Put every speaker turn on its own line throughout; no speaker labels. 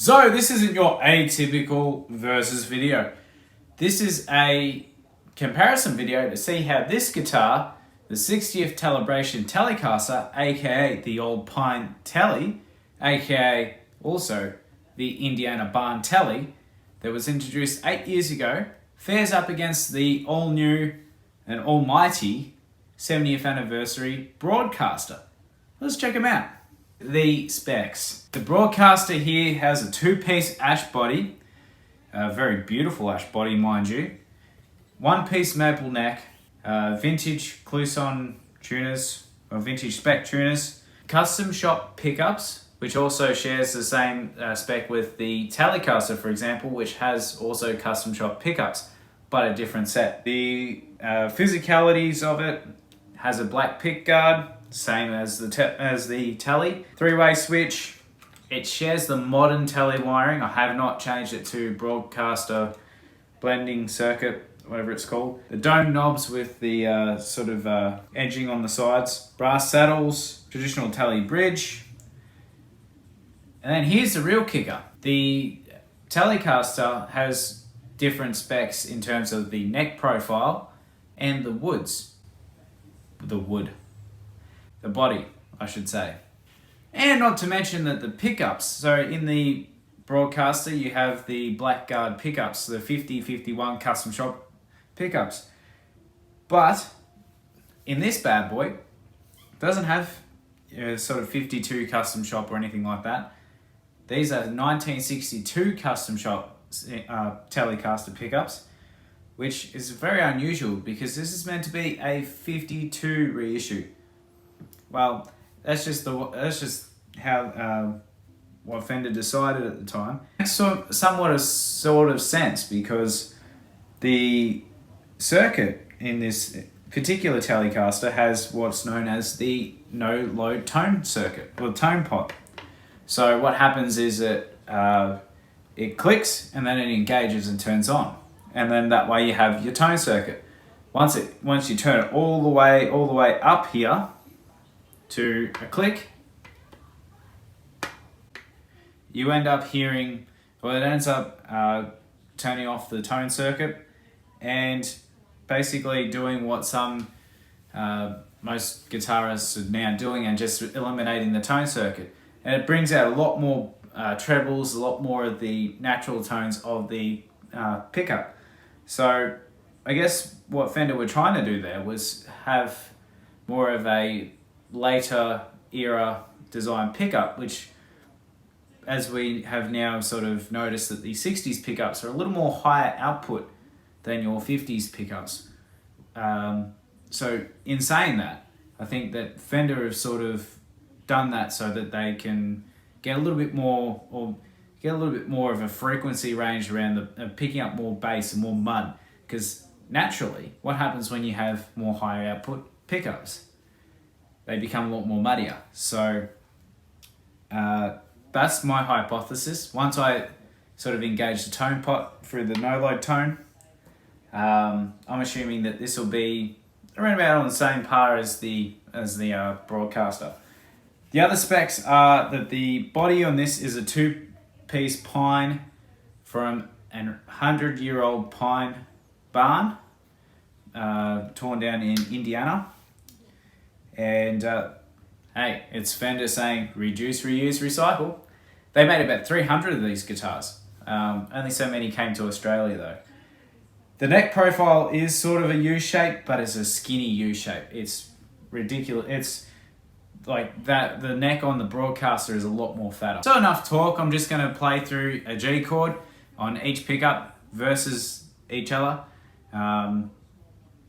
So this isn't your atypical versus video. This is a comparison video to see how this guitar, the 60th Celebration Telecaster, aka the Old Pine Tele, aka also the Indiana Barn Tele, that was introduced 8 years ago, fares up against the all-new and almighty 70th Anniversary Broadcaster. Let's check them out. The specs. The Broadcaster here has a two-piece ash body, a very beautiful ash body mind you, one-piece maple neck, vintage Clouson tuners, or vintage spec tuners, custom shop pickups, which also shares the same spec with the Telecaster, for example, which has also custom shop pickups, but a different set. The physicalities of it has a black pick guard, same as the Tele. Three-way switch. It shares the modern Tele wiring. I have not changed it to Broadcaster blending circuit, whatever it's called. The dome knobs with the edging on the sides. Brass saddles, traditional Tele bridge. And then here's the real kicker. The Telecaster has different specs in terms of the neck profile and the woods. The body, I should say. And not to mention that the pickups, so in the Broadcaster you have the blackguard pickups, the 50-51 custom shop pickups. But in this bad boy, it doesn't have sort of 52 custom shop or anything like that. These are 1962 custom shop Telecaster pickups, which is very unusual because this is meant to be a 52 reissue. Well, that's just how what Fender decided at the time. Makes somewhat a sort of sense because the circuit in this particular Telecaster has what's known as the no-load tone circuit, or tone pot. So what happens is that it clicks and then it engages and turns on, and then that way you have your tone circuit. Once you turn it all the way up here to a click, you end up hearing, well, it ends up turning off the tone circuit and basically doing what most guitarists are now doing and just eliminating the tone circuit. And it brings out a lot more trebles, a lot more of the natural tones of the pickup. So I guess what Fender were trying to do there was have more of a later era design pickup, which, as we have now sort of noticed, that the 60s pickups are a little more higher output than your 50s pickups. So in saying that, I think that Fender have sort of done that so that they can get a little bit more, or get a little bit more of a frequency range around picking up more bass and more mud. Because naturally, what happens when you have more higher output pickups? They become a lot more muddier. So that's my hypothesis. Once I sort of engage the tone pot through the no-load tone, I'm assuming that this will be around about on the same par as the Broadcaster. The other specs are that the body on this is a two-piece pine from a 100-year-old pine barn, torn down in Indiana. And hey, it's Fender saying reduce, reuse, recycle. They made about 300 of these guitars. Only so many came to Australia though. The neck profile is sort of a U shape, but it's a skinny U shape. It's ridiculous. It's like that. The neck on the Broadcaster is a lot more fatter. So enough talk. I'm just going to play through a G chord on each pickup versus each other. And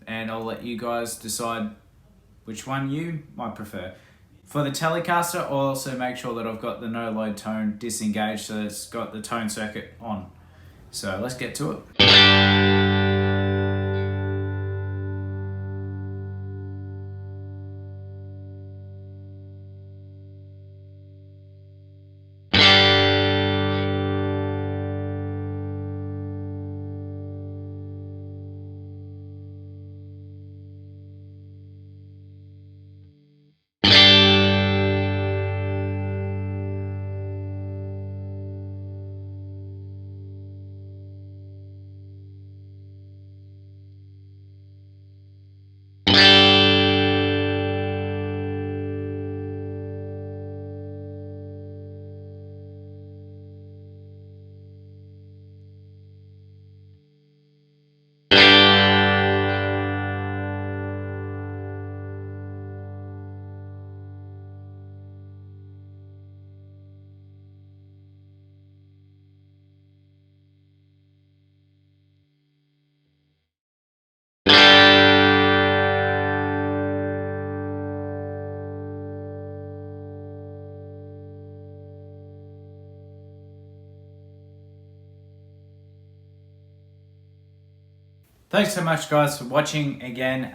I'll let you guys decide which one you might prefer. For the Telecaster, I'll also make sure that I've got the no-load tone disengaged so it's got the tone circuit on. So let's get to it. thanks so much, guys, for watching again.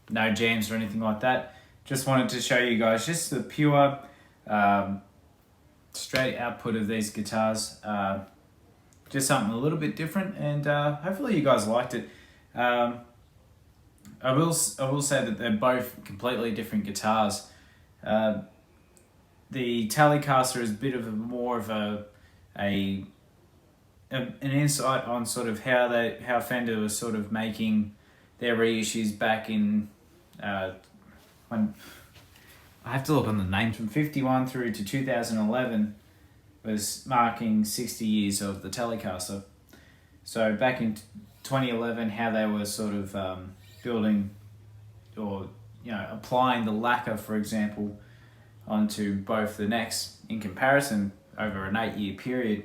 No jams or anything like that. Just wanted to show you guys just the pure straight output of these guitars. Just something a little bit different, and hopefully you guys liked it. I will say that they're both completely different guitars. The Telecaster is a bit of more of an insight on sort of how Fender was sort of making their reissues back in when I have to look on the names, from 51 through to 2011 was marking 60 years of the Telecaster. So back in 2011, how they were sort of building or applying the lacquer, for example, onto both the necks in comparison over an 8-year period.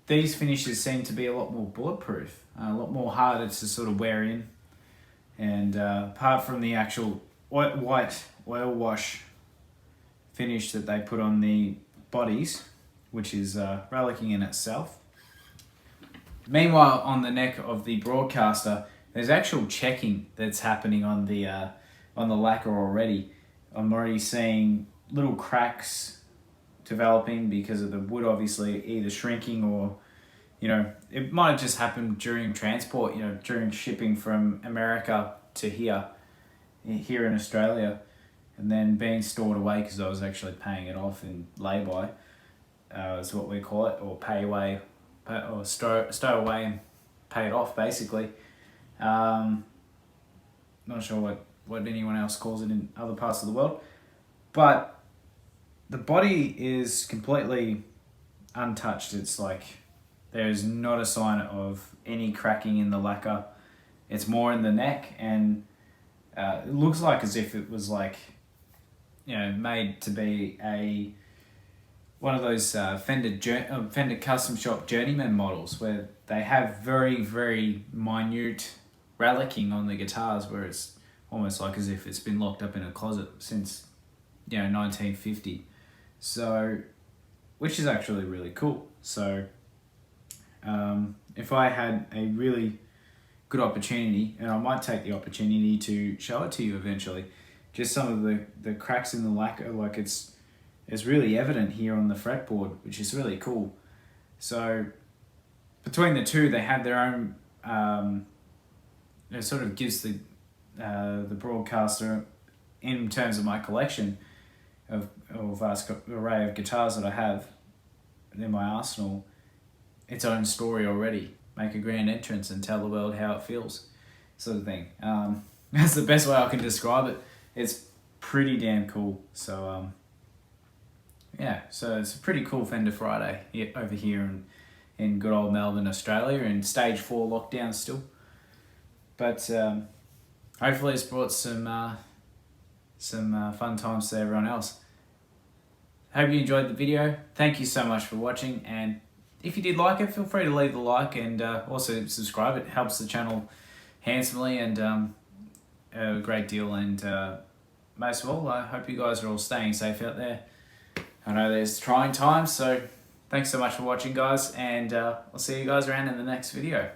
These finishes seem to be a lot more bulletproof, a lot more harder to sort of wear in, and apart from the actual white oil wash finish that they put on the bodies, which is relicking in itself. Meanwhile, on the neck of the Broadcaster, there's actual checking that's happening on the lacquer already. I'm already seeing little cracks developing because of the wood, obviously either shrinking or, it might have just happened during transport, during shipping from America to here in Australia, and then being stored away, because I was actually paying it off in lay-by, is what we call it, or pay away, or stow away and pay it off, basically. Not sure what anyone else calls it in other parts of the world, but the body is completely untouched. It's like there's not a sign of any cracking in the lacquer. It's more in the neck, and it looks like as if it was like, made to be one of those Fender custom shop journeyman models, where they have very, very minute relicking on the guitars, where it's almost like as if it's been locked up in a closet since 1950. So, which is actually really cool. So if I had a really good opportunity, and I might take the opportunity to show it to you eventually, just some of the cracks in the lacquer, like it's really evident here on the fretboard, which is really cool. So between the two, they have their own, it sort of gives the Broadcaster, in terms of my collection of vast array of guitars that I have in my arsenal, its own story already. Make a grand entrance and tell the world how it feels, sort of thing. That's the best way I can describe it. It's pretty damn cool. So so it's a pretty cool Fender Friday over here in good old Melbourne, Australia, in stage 4 lockdown still. But hopefully it's brought some fun times to everyone else. Hope you enjoyed the video. Thank you so much for watching, and if you did like it, feel free to leave a like, and also subscribe. It helps the channel handsomely and a great deal. And most of all, I hope you guys are all staying safe out there. I know there's trying times, so thanks so much for watching, guys, and I'll see you guys around in the next video.